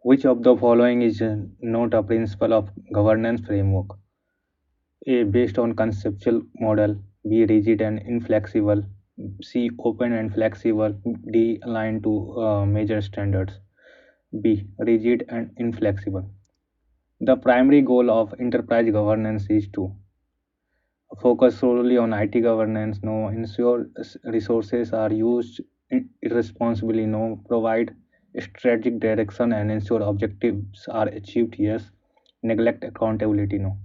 Which of the following is not a principle of governance framework? A. Based on conceptual model. B. Rigid and inflexible. C. Open and flexible. D. Aligned to major standards. B. Rigid and inflexible. The primary goal of enterprise governance is to focus solely on IT governance, no, ensure resources are used irresponsibly, no, provide strategic direction and ensure objectives are achieved, yes, neglect accountability, no.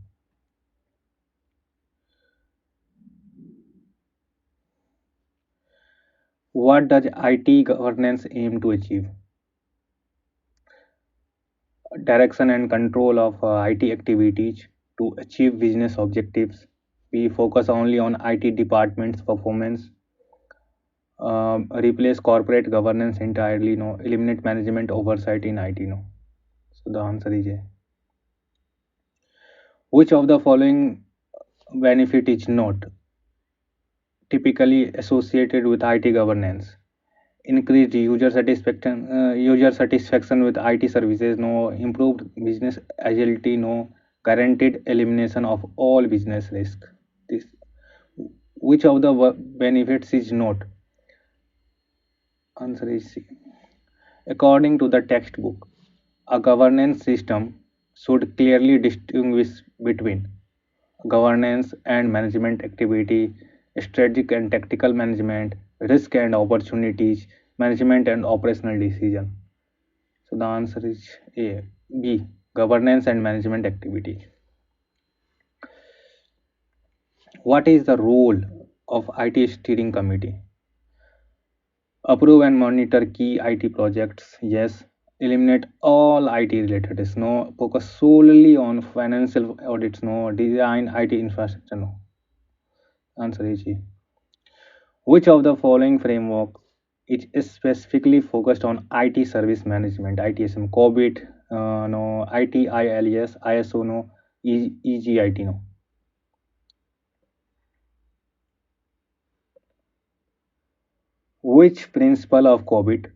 What does IT governance aim to achieve? Direction and control of IT activities to achieve business objectives. We focus only on IT departments' performance. Replace corporate governance entirely, no. Eliminate management oversight in IT, no. So the answer is A. Which of the following benefit is not typically associated with IT governance? Increased user satisfaction with IT services, no. Improved business agility, no. Guaranteed elimination of all business risk. This, which of the benefits is not? Answer is C. According to the textbook, a governance system should clearly distinguish between governance and management activity, strategic and tactical management, risk and opportunities, management and operational decision. So the answer is A. B. Governance and management activity. What is the role of IT steering committee? Approve and monitor key IT projects. Yes. Eliminate all IT related risks. No. Focus solely on financial audits. No. Design IT infrastructure. No. Answer is C. Which of the following framework is specifically focused on IT service management? ITSM, COVID, no, ITILS, ISO, no, EGIT, no. Which principle of COVID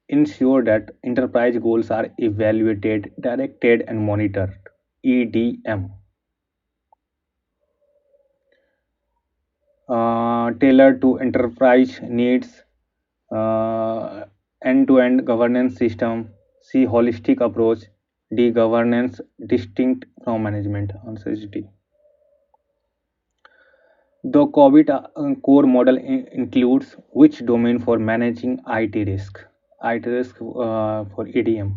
ensure that enterprise goals are evaluated, directed, and monitored? EDM. Tailored to enterprise needs, uh, end-to-end governance system, C holistic approach, D governance distinct from management. Answer is D. The COVID core model includes which domain for managing IT risk? IT risk for EDM.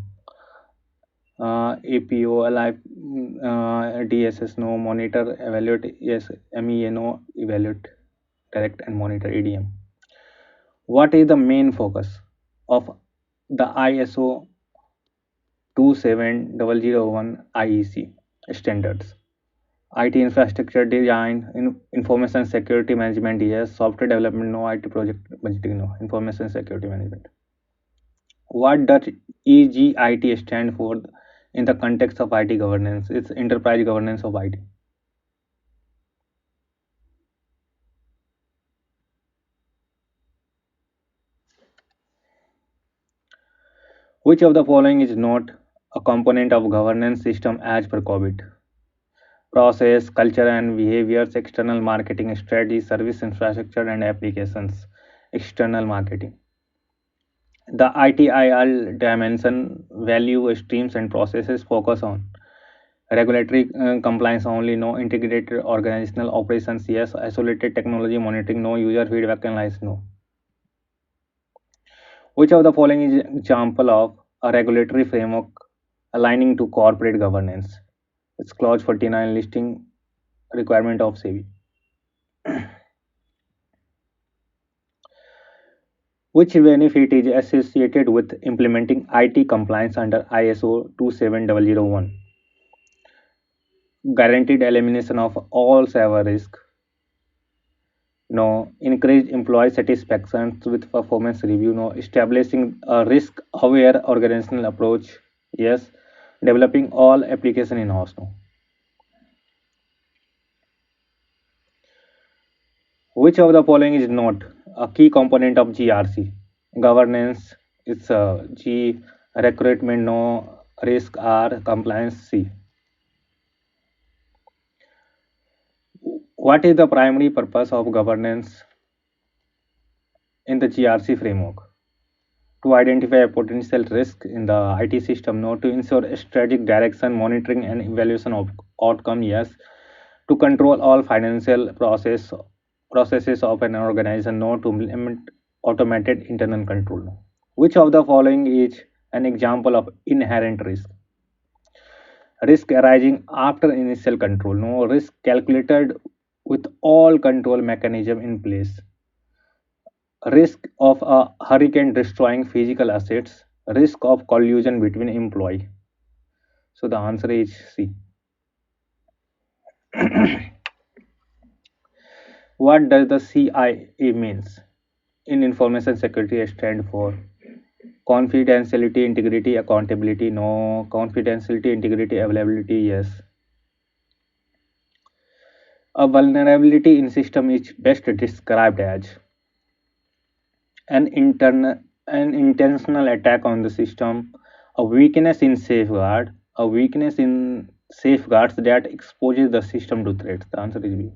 APO, DSS, no, monitor, evaluate, yes, MEA, no, evaluate, direct, and monitor EDM. What is the main focus of the ISO 27001 IEC standards? IT infrastructure design, information security management, yes. Software development, no. IT project budgeting, no. Information security management. What does EGIT stand for in the context of IT governance? It's enterprise governance of IT. Which of the following is not a component of governance system as per COVID? Process, culture and behaviors, external marketing strategy, service infrastructure and applications, external marketing. The ITIL dimension, value streams and processes focus on regulatory compliance only, no. Integrated organizational operations, yes. Isolated technology monitoring, no. User feedback analysis, no. Which of the following is example of a regulatory framework aligning to corporate governance? It's clause 49 listing requirement of SEBI. Which benefit is associated with implementing IT compliance under ISO 27001? Guaranteed elimination of all cyber risk. No. Increased employee satisfaction with performance review. No. Establishing a risk aware organizational approach. Yes. Developing all application in house. No. Which of the following is not a key component of GRC? Governance. It's G. Recruitment. No. risk are compliance C. What is the primary purpose of governance in the GRC framework? To identify a potential risk in the IT system, no. To ensure strategic direction, monitoring, and evaluation of outcome, yes. To control all financial processes of an organization, no. To implement automated internal control, no. Which of the following is an example of inherent risk? Risk arising after initial control, no. Risk calculated with all control mechanism in place. Risk of a hurricane destroying physical assets, risk of collusion between employee. So the answer is C. What does the CIA means? In information security stand for confidentiality, integrity, accountability. No. Confidentiality, integrity, availability. Yes. A vulnerability in system is best described as an intentional attack on the system, a weakness in safeguard, a weakness in safeguards that exposes the system to threats. The answer is B.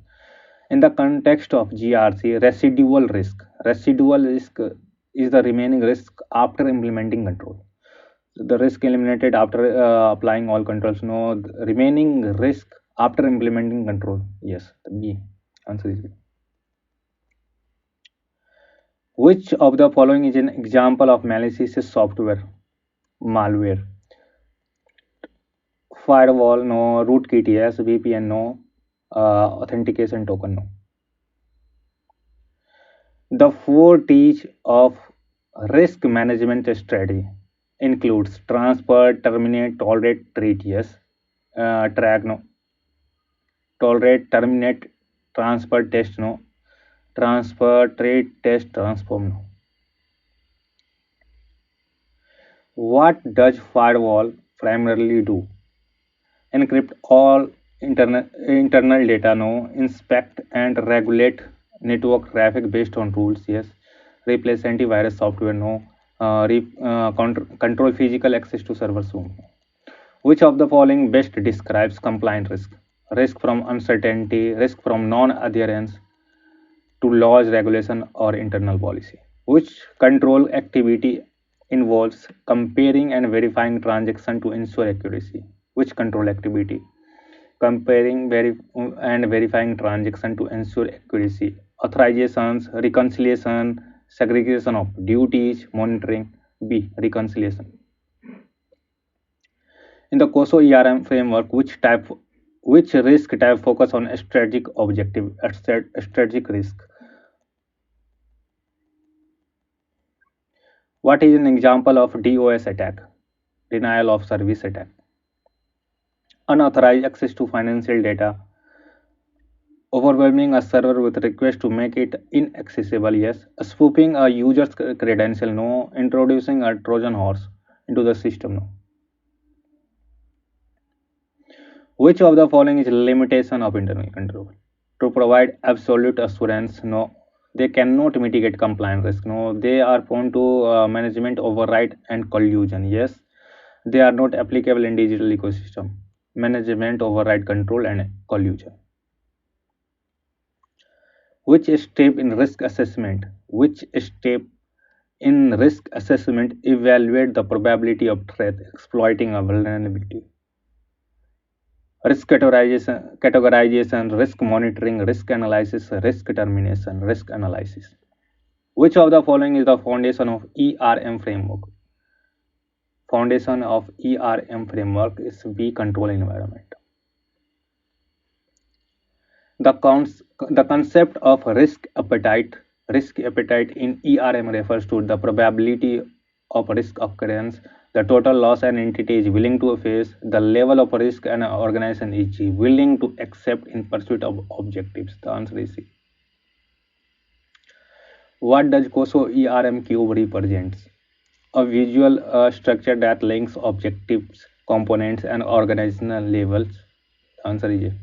In the context of GRC, residual risk. Residual risk is the remaining risk after implementing control. The risk eliminated after applying all controls. No, the remaining risk after implementing control. Yes, the B. Answer is B. Which of the following is an example of malicious software? Malware. Firewall, no. Rootkit, yes. VPN, no. Authentication token, no. The four T's of risk management strategy includes transfer, terminate, tolerate, treat, yes. Track, no. Tolerate, terminate, transfer, test, no. Transfer, treat, test, transform, no. What does firewall primarily do? Encrypt all internal data, no. Inspect and regulate network traffic based on rules, yes. Replace antivirus software, no. Control physical access to servers, no. Which of the following best describes compliant risk? Risk from uncertainty, risk from non-adherence to laws, regulation, or internal policy. Which control activity involves comparing and verifying transaction to ensure accuracy? Which control activity? Comparing and verifying transaction to ensure accuracy. Authorizations, reconciliation, segregation of duties, monitoring. B. Reconciliation. In the COSO ERM framework, which risk type focus on strategic objective, strategic risk? What is an example of DOS attack? Denial of service attack. Unauthorized access to financial data. Overwhelming a server with request to make it inaccessible, yes. Spoofing a user's credential, no. Introducing a Trojan horse into the system, no. Which of the following is limitation of internal control? To provide absolute assurance, no. They cannot mitigate compliance risk, no. They are prone to management override and collusion, yes. They are not applicable in digital ecosystem. Management override control and collusion. Which step in risk assessment? Which step in risk assessment evaluate the probability of threat exploiting a vulnerability? Risk categorization, risk monitoring, risk analysis, risk determination, risk analysis. Which of the following is the foundation of ERM framework? Foundation of ERM framework is B. Control environment. The concept of risk appetite in ERM refers to the probability of risk occurrence, the total loss an entity is willing to face, the level of risk an organization is willing to accept in pursuit of objectives. The answer is C. What does COSO ERM cube represents? A visual structure that links objectives, components, and organizational levels. The answer is A.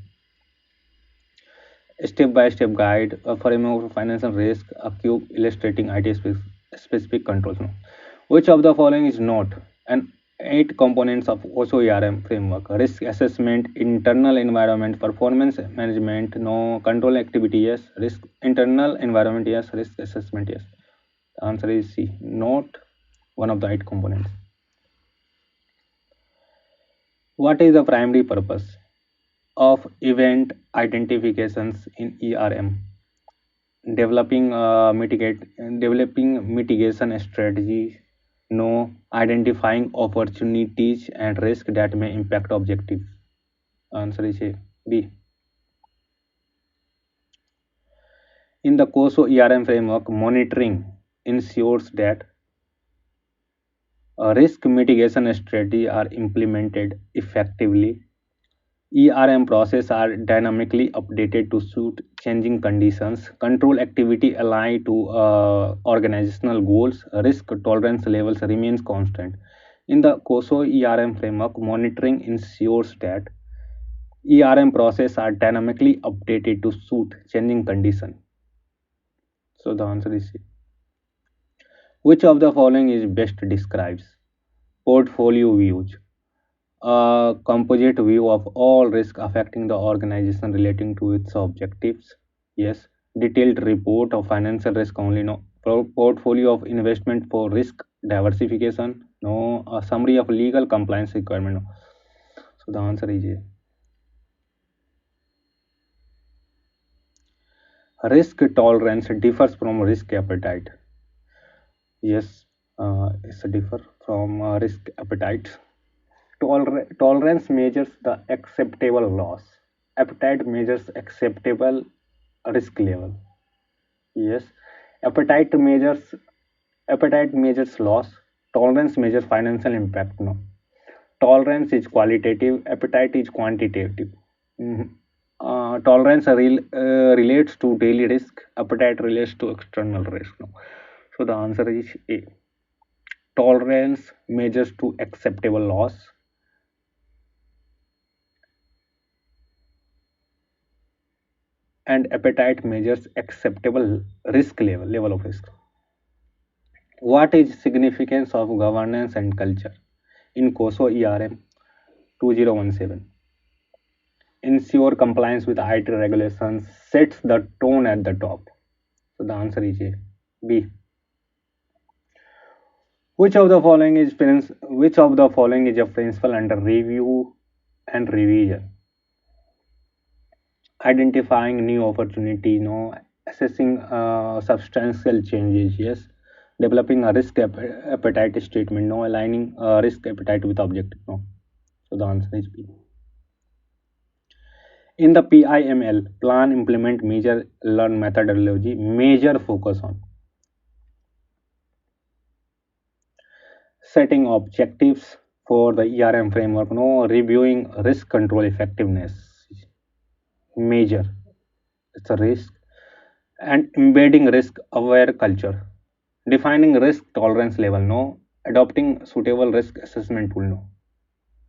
Step-by-step guide, a framework for financial risk, a cube illustrating IT specific controls. No. Which of the following is not an 8 components of OSHO ERM framework: risk assessment, internal environment, performance management, no control activity, yes, risk internal environment, yes, risk assessment, yes. The answer is C, not one of the 8 components. What is the primary purpose of event identifications in ERM? Developing developing mitigation strategies, no, identifying opportunities and risk that may impact objectives. Answer is A. B. In the COSO ERM framework, monitoring ensures that risk mitigation strategies are implemented effectively. ERM processes are dynamically updated to suit changing conditions. Control activity aligned to organizational goals. Risk tolerance levels remains constant. In the COSO ERM framework, monitoring ensures that ERM processes are dynamically updated to suit changing conditions. So the answer is C. Which of the following is best describes portfolio views? A composite view of all risk affecting the organization relating to its objectives. Yes. Detailed report of financial risk only. No. Portfolio of investment for risk diversification. No. A summary of legal compliance requirement. No. So the answer is A. Risk tolerance differs from risk appetite. Yes, it's a differ from risk appetite. Tolerance measures the acceptable loss. Appetite measures acceptable risk level. Yes. Appetite measures appetite measures loss. Tolerance measures financial impact. No. Tolerance is qualitative. Appetite is quantitative. Mhm. Tolerance relates to daily risk. Appetite relates to external risk. No. So the answer is A. Tolerance measures to acceptable loss, and appetite measures acceptable level of risk. What is significance of governance and culture in COSO ERM 2017? Ensure compliance with IT regulations, sets the tone at the top. So the answer is A. B. Which of the following is a principle under review and revision? Identifying new opportunity, no, assessing substantial changes, yes, developing a appetite statement, no, aligning risk appetite with objective, no. So the answer is B. In the PIML, plan, implement, measure, learn methodology, major focus on setting objectives for the ERM framework, no, reviewing risk control effectiveness, major, it's a risk, and embedding risk aware culture, defining risk tolerance level, no, adopting suitable risk assessment tool, no,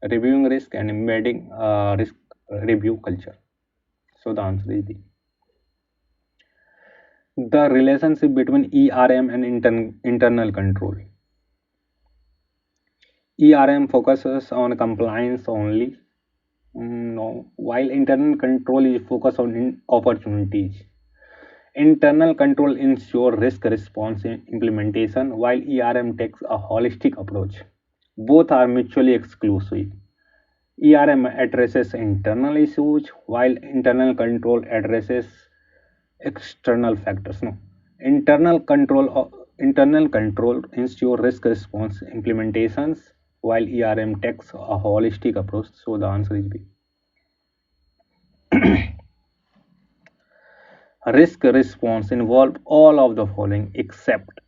reviewing risk and embedding risk review culture. So the answer is B. The relationship between ERM and internal control. ERM focuses on compliance only, no, while internal control is focused on opportunities. Internal control ensure risk response implementation, while ERM takes a holistic approach. Both are mutually exclusive. ERM addresses internal issues, while internal control addresses external factors. No, internal control ensure risk response implementations, while ERM takes a holistic approach. So the answer is B. Risk response involve all of the following except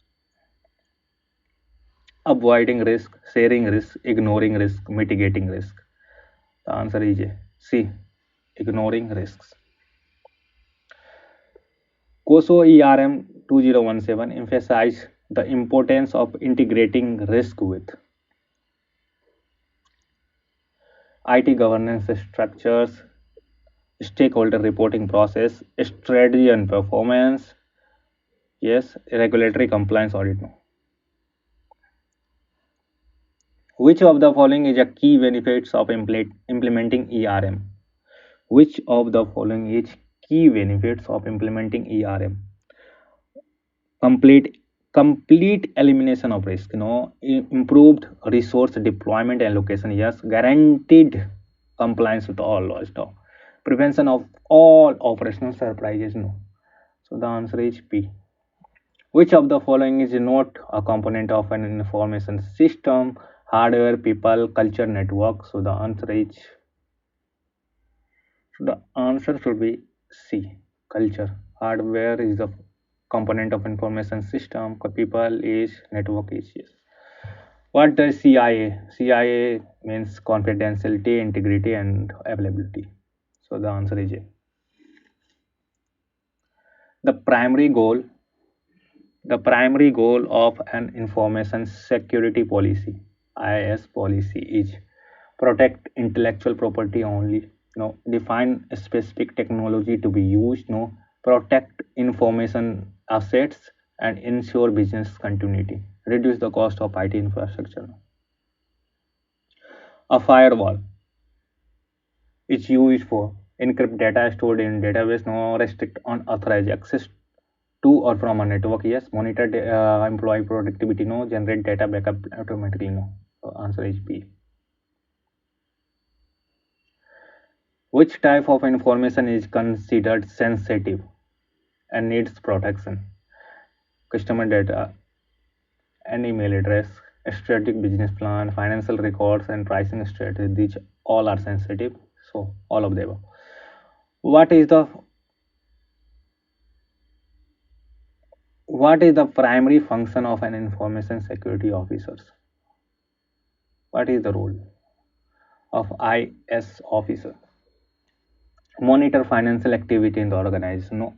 avoiding risk, sharing risk, ignoring risk, mitigating risk. The answer is A. C. Ignoring risks. COSO ERM 2017 emphasized the importance of integrating risk with IT governance structures, stakeholder reporting process, strategy and performance, yes, regulatory compliance audit. No. Which of the following is a key benefits of implementing ERM? Which of the following is key benefits of implementing ERM? Complete elimination of risk, improved resource deployment and allocation, yes. Guaranteed compliance with all laws, no. Prevention of all operational surprises, no. So the answer is B. Which of the following is not a component of an information system? Hardware, people, culture, network. So the answer should be C. Culture. Hardware is the component of information system. People is network is yes. What does CIA? CIA means confidentiality, integrity, and availability. So the answer is A. The primary goal The primary goal of an information security policy, IS policy, is protect intellectual property only. No, define a specific technology to be used. No, protect information assets and ensure business continuity. Reduce the cost of IT infrastructure. A firewall is used for encrypt data stored in database. No, restrict unauthorized access to or from a network, yes. Monitor employee productivity, no. Generate data backup automatically, no. So answer is B. Which type of information is considered sensitive and needs protection? Customer data, an email address, a strategic business plan, financial records, and pricing strategy. These all are sensitive. So all of them. What is the what is the primary function of an information security officer? What is the role of IS officer? Monitor financial activity in the organization, no.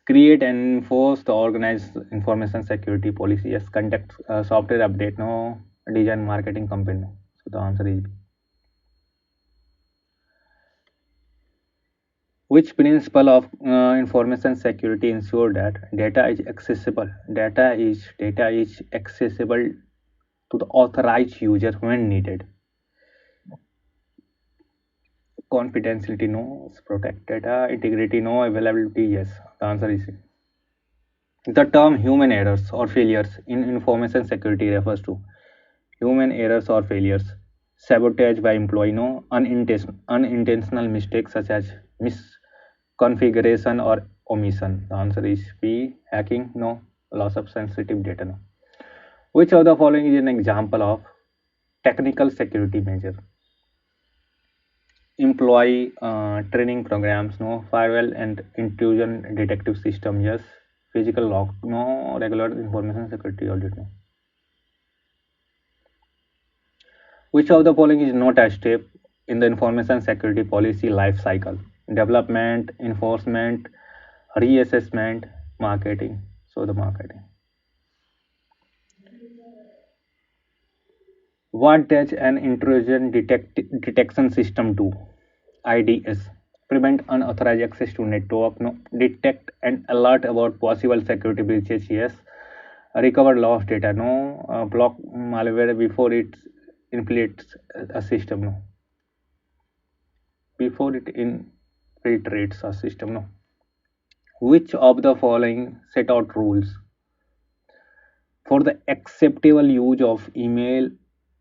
Create and enforce the organized information security policy, yes. Conduct software update, no. Design marketing campaign, no. So the answer is B. Which principle of information security ensure that data is accessible to the authorized user when needed? Confidentiality, no. Protect data. Integrity, no. Availability, yes. The answer is C. The term human errors or failures in information security refers to human errors or failures, sabotage by employee, no. Unintentional mistakes such as misconfiguration or omission. The answer is B. Hacking, no. Loss of sensitive data, no. Which of the following is an example of technical security measure? Employee training programs, no. Firewall and intrusion detective system, yes. Physical lock, no. Regular information security audit, no. Which of the following is not a step in the information security policy life cycle? Development, enforcement, reassessment, marketing. So the marketing. What does an detection system do? IDS. Prevent unauthorized access to network. No. Detect and alert about possible security breaches. Yes. Recover lost data. No. Block malware before it infiltrates a system. No. Before it infiltrates a system. No. Which of the following set out rules for the acceptable use of email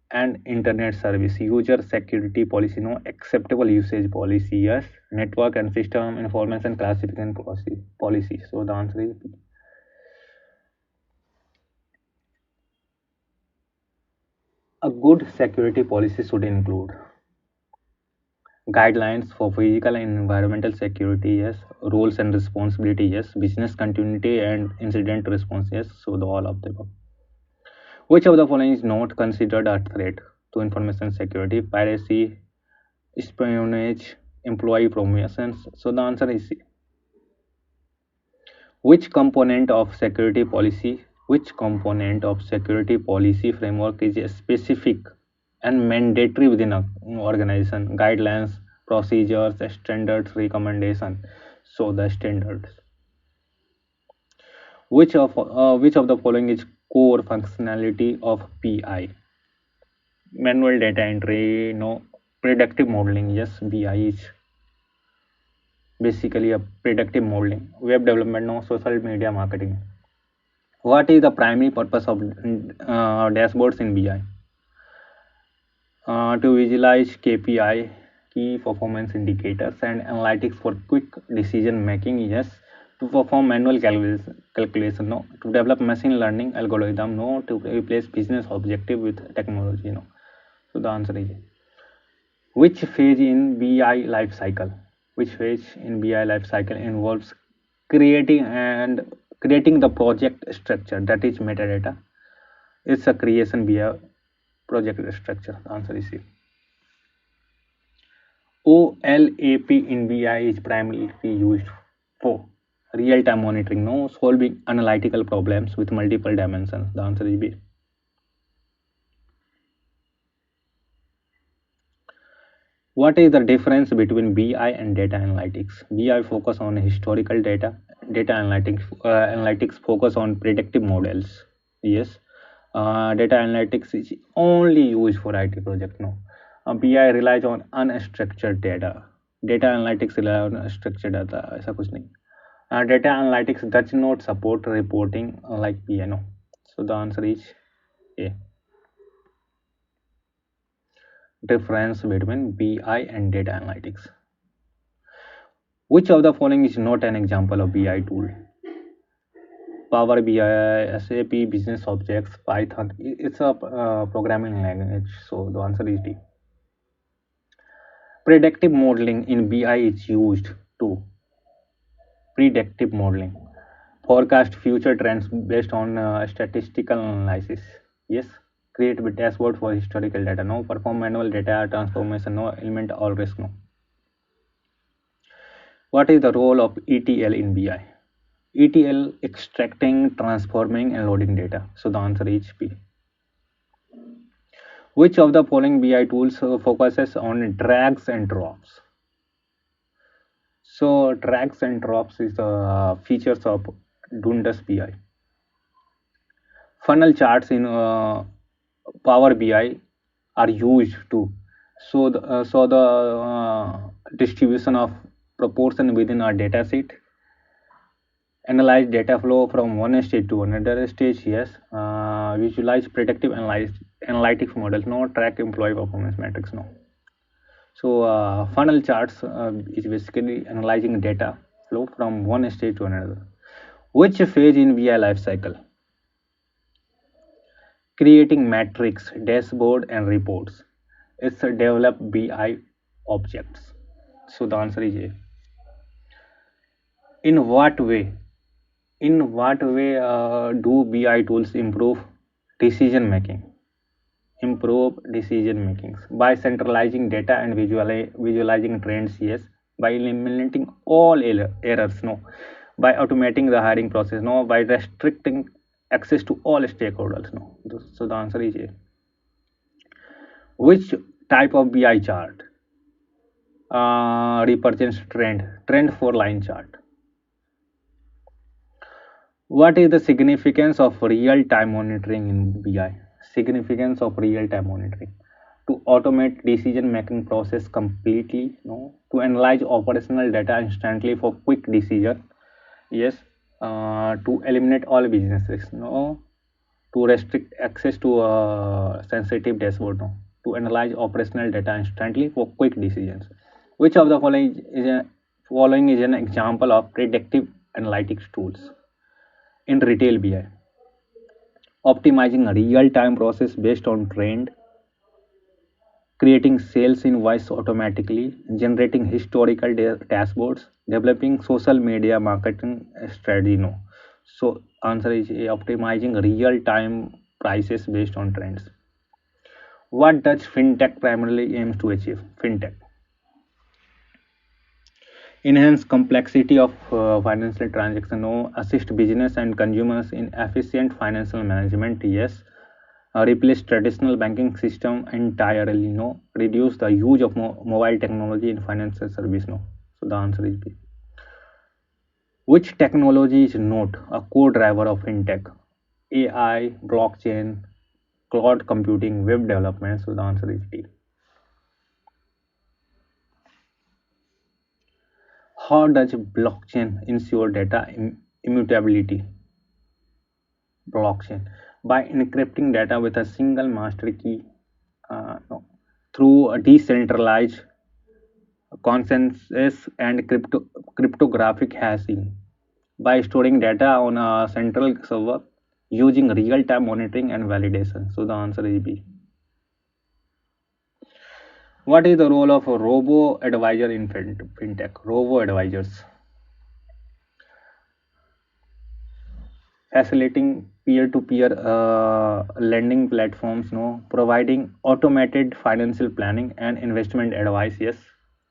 and internet service? User security policy, no. Acceptable usage policy, yes. Network and system information classification policy. So the answer is B. A good security policy should include guidelines for physical and environmental security, yes. Roles and responsibility, yes. Business continuity and incident response, yes. So the all of them. Which of the following is not considered a threat to information security? Piracy, espionage, employee promotions. So the answer is C. Which component of security policy? Which component of security policy framework is specific and mandatory within an organization? Guidelines, procedures, standards, recommendation. So the standards. Which of the following is core functionality of PI? manual data entry, no. Predictive modeling, yes, BI is basically a predictive modeling. Web development, no. Social media marketing. What is the primary purpose of dashboards in BI? To visualize KPI, key performance indicators, and analytics for quick decision making. Yes. To perform manual calculation, no. To develop machine learning algorithm, no. To replace business objective with technology, no. So the answer is which phase in BI life cycle? Which phase in BI life cycle involves creating the project structure, that is metadata? It's a creation BI project structure. The answer is C. OLAP in BI is primarily used for real-time monitoring, no, solving analytical problems with multiple dimensions. The answer is B. What is the difference between BI and data analytics? BI focus on historical data. Data analytics focus on predictive models. Yes. Data analytics is only used for IT project. No. BI relies on unstructured data. Data analytics rely on structured data. ऐसा कुछ नहीं. Data analytics does not support reporting like BI. No. So the answer is A. Difference between BI and data analytics. Which of the following is not an example of BI tool? Power BI, SAP, Business Objects, Python. It's a programming language. So the answer is D. Predictive modeling in BI is used to predictive modeling. Forecast future trends based on statistical analysis. Yes. Create a dashboard for historical data. No. Perform manual data transformation. No. Element all risk. No. What is the role of ETL in BI? ETL, extracting, transforming, and loading data. So the answer is B. Which of the following BI tools focuses on drags and drops? So drags and drops is the features of Dundas BI. Funnel charts in Power BI are used to show the distribution of proportion within a data set. Analyze data flow from one stage to another stage. Yes. Visualize predictive analytics models. No. Track employee performance metrics. No. So funnel charts is basically analyzing data flow from one stage to another. Which phase in BI life cycle? Creating metrics, dashboard, and reports. It's a develop BI objects. So the answer is A. In what way? In what way do BI tools improve decision making? Improve decision makings by centralizing data and visualizing trends. Yes. By eliminating all errors. No. By automating the hiring process. No. By restricting access to all stakeholders. No. So the answer is A. Which type of BI chart represents trend for line chart? What is the significance of real-time monitoring in BI? Significance of real-time monitoring. To automate decision-making process completely, no. To analyze operational data instantly for quick decision, yes. To eliminate all business risks, no. To restrict access to sensitive dashboard, no. To analyze operational data instantly for quick decisions. Which of the following is an example of predictive analytics tools? In retail BI, optimizing a real-time process based on trend, creating sales invoice automatically, generating historical dashboards, developing social media marketing strategy. No. So answer is A, optimizing real-time prices based on trends. What does fintech primarily aims to achieve? Fintech enhance complexity of financial transaction. No. Assist business and consumers in efficient financial management. Yes. Replace traditional banking system entirely. No. Reduce the use of mobile technology in financial service. No. So the answer is B. Which technology is not a core driver of fintech? AI, blockchain, cloud computing, web development. So the answer is D. How does blockchain ensure data immutability? Blockchain by encrypting data with a single master key, no, through a decentralized consensus and cryptographic hashing, by storing data on a central server using real-time monitoring and validation. So the answer is B. What is the role of a robo advisor in fintech? Robo advisors facilitating peer-to-peer lending platforms, no, providing automated financial planning and investment advice. Yes,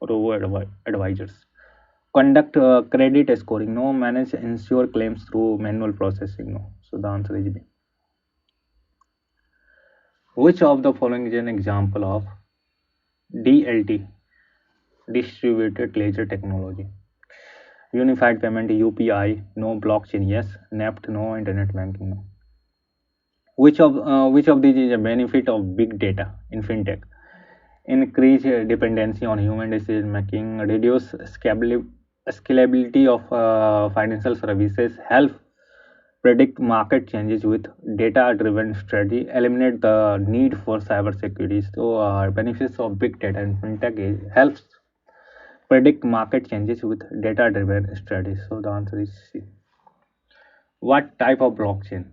robo advisors conduct credit scoring, no, manage ensure claims through manual processing. No, so the answer is B. Which of the following is an example of DLT, distributed ledger technology? Unified payment, UPI, no. Blockchain, yes. NEFT, no. Internet banking, no. Which of these is a benefit of big data in fintech? Increase dependency on human decision making, reduce scalability of financial services, help predict market changes with data driven strategy, eliminate the need for cyber security. So benefits of big data in fintech is helps predict market changes with data driven strategies. So the answer is C. What type of blockchain?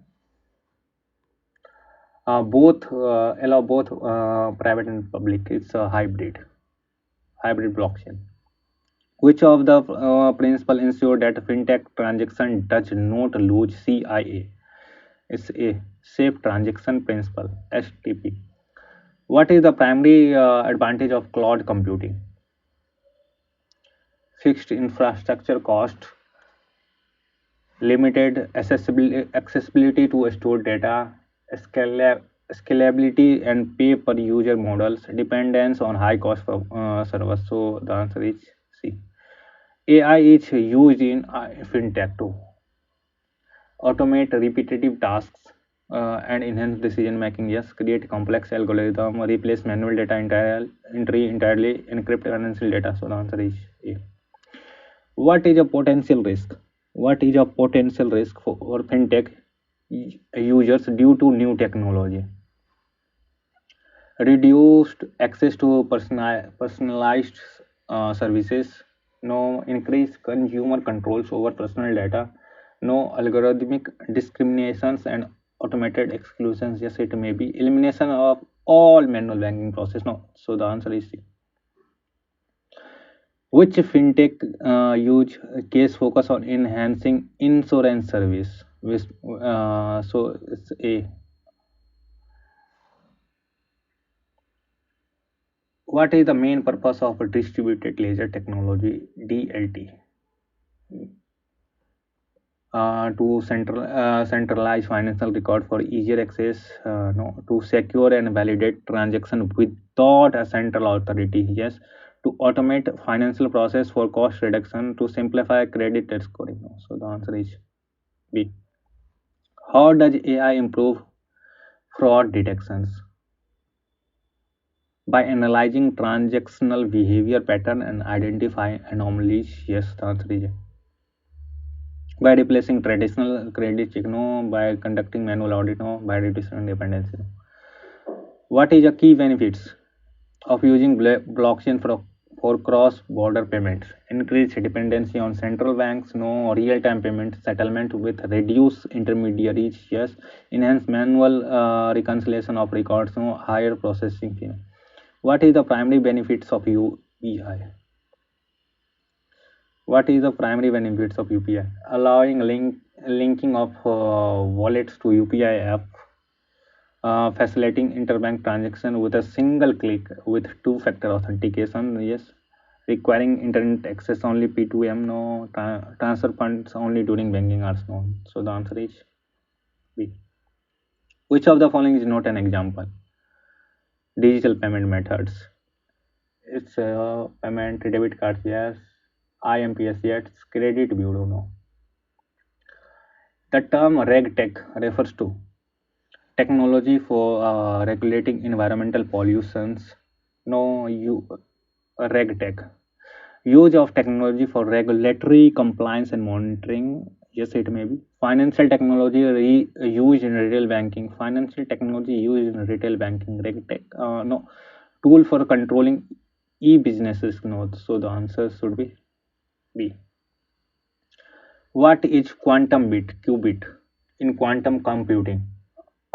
Both allow both private and public. It's a hybrid blockchain. Which of the principle ensure that fintech transaction does not lose CIA? It's a safe transaction principle, STP. What is the primary advantage of cloud computing? Fixed infrastructure cost, limited accessibility to stored data, scalability and pay per user models, dependence on high cost servers. So the answer is C. AI is used in fintech to automate repetitive tasks and enhance decision making. Yes, create complex algorithm, replace manual data entry entirely, encrypt financial data. So the answer is A. What is a potential risk? What is a potential risk for fintech users due to new technology? Reduced access to personalized services, no. Increased consumer controls over personal data, no. Algorithmic discriminations and automated exclusions. Yes, it may be elimination of all manual banking process. No, so the answer is C. Which fintech use case focus on enhancing insurance service? Which, so it's A. What is the main purpose of a distributed ledger technology, DLT? To centralize financial record for easier access, no. To secure and validate transaction without a central authority. Yes. To automate financial process for cost reduction, to simplify credit scoring. No. So the answer is B. How does AI improve fraud detections? By analyzing transactional behavior pattern and identifying anomalies. Yes, the answer is A. By replacing traditional credit check, no. By conducting manual audit, no. By reducing dependency. What is the key benefits of using blockchain for cross-border payments? Increase dependency on central banks, no. Real-time payment settlement with reduced intermediaries. Yes. Enhance manual reconciliation of records, no. Higher processing fee. What is the primary benefits of UPI? What is the primary benefits of UPI? Allowing linking of wallets to UPI app, facilitating interbank transaction with a single click with two-factor authentication. Yes. Requiring internet access only P2M, no. Transfer funds only during banking hours, no. So the answer is B. Which of the following is not an example? Digital payment methods. It's payment debit cards, yes. IMPS, yes. Credit bureau, no. The term RegTech refers to Technology for regulating environmental pollutions. No, you RegTech. Use of technology for regulatory compliance and monitoring. Yes, it may be. Financial technology used in retail banking. Financial technology used in retail banking. RegTech. No, tool for controlling e-businesses. No, so the answer should be B. What is quantum bit, qubit, in quantum computing?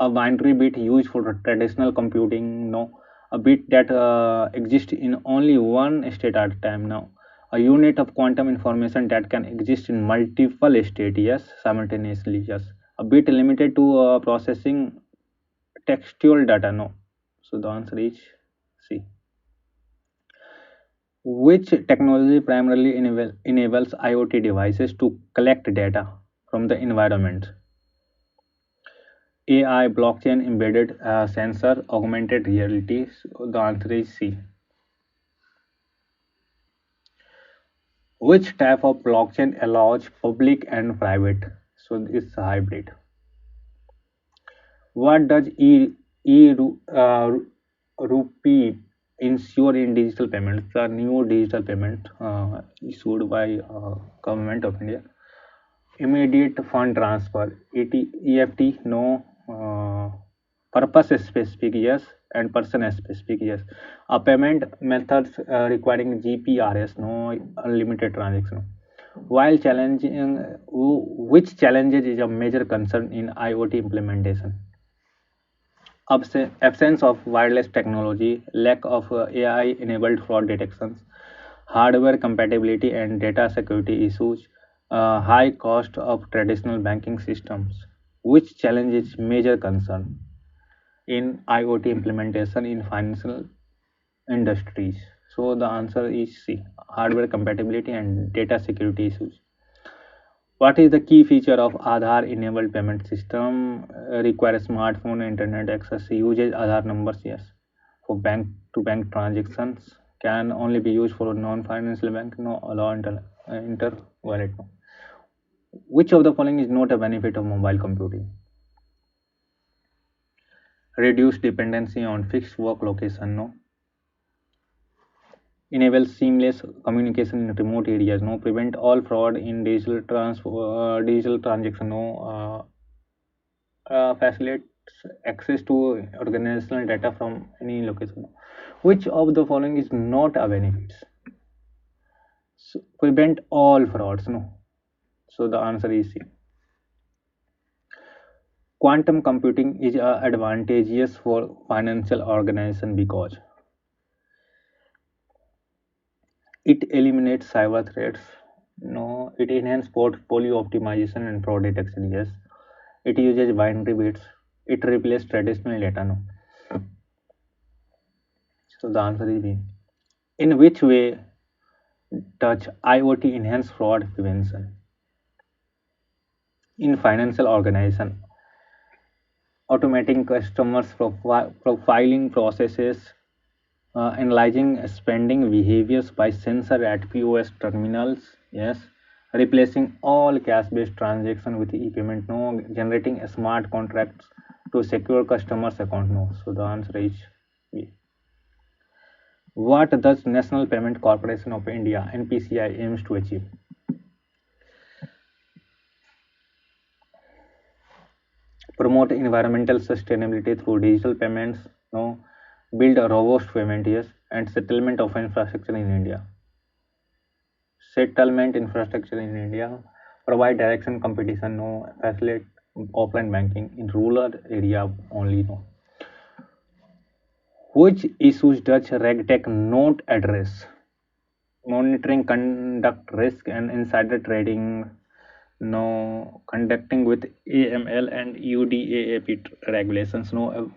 A binary bit used for traditional computing. No, a bit that exists in only one state at a time. Now, a unit of quantum information that can exist in multiple states. Yes, simultaneously. Yes, a bit limited to processing textual data. No, so the answer is C. Which technology primarily enables IoT devices to collect data from the environment? AI, blockchain, embedded sensor, augmented reality. So the answer is C. Which type of blockchain allows public and private? So it's a hybrid. What does rupee ensure in digital payments? The new digital payment issued by government of India. Immediate fund transfer, EFT, no. Purpose specific, yes, and person specific, yes. A payment methods requiring GPRS, no, unlimited transaction. While challenging, which challenges is a major concern in IoT implementation? Absence of wireless technology, lack of AI-enabled fraud detections, hardware compatibility and data security issues, high cost of traditional banking systems. Which challenge is major concern in IoT implementation in financial industries? So the answer is C, hardware compatibility and data security issues. What is the key feature of Aadhaar enabled payment system? Require smartphone internet access, uses Aadhaar numbers, yes. For bank to bank transactions, can only be used for non financial bank, no, allow inter wallet. No. Which of the following is not a benefit of mobile computing? Reduce dependency on fixed work location, no. Enable seamless communication in remote areas, no. Prevent all fraud in digital transaction, no. Facilitates access to organizational data from any location. Which of the following is not a benefit? So, prevent all frauds, no. So the answer is C. Quantum computing is advantageous for financial organization because it eliminates cyber threats. No, it enhances portfolio optimization and fraud detection. Yes, it uses binary bits. It replaces traditional data. No, so the answer is B. In which way does IoT enhance fraud prevention? In financial organization, automating customers profiling processes, analyzing spending behaviors by sensor at POS terminals, yes, replacing all cash-based transaction with e-payment, no, generating smart contracts to secure customers' account, no. So the answer is B. What does National Payment Corporation of India (NPCI) aims to achieve? Promote environmental sustainability through digital payments, no, build a robust payment, yes, and settlement of infrastructure in India. Settlement infrastructure in India, provide direction competition, no, facilitate offline banking in rural area only, no. Which issues does RegTech not address? Monitoring conduct risk and insider trading, no, conducting with AML and UDAAP regulations, no,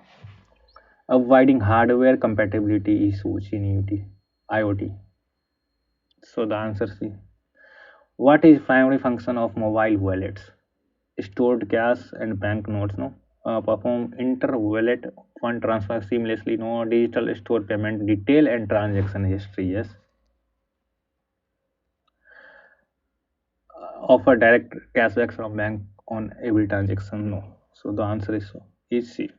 avoiding hardware compatibility issues in IoT. So the answer is C. What is primary function of mobile wallets? Stored cash and bank notes, no. Perform inter-wallet fund transfer seamlessly, no. Digital store payment detail and transaction history, yes. Offer direct cashbacks from bank on every transaction, no. So the answer is so. is C.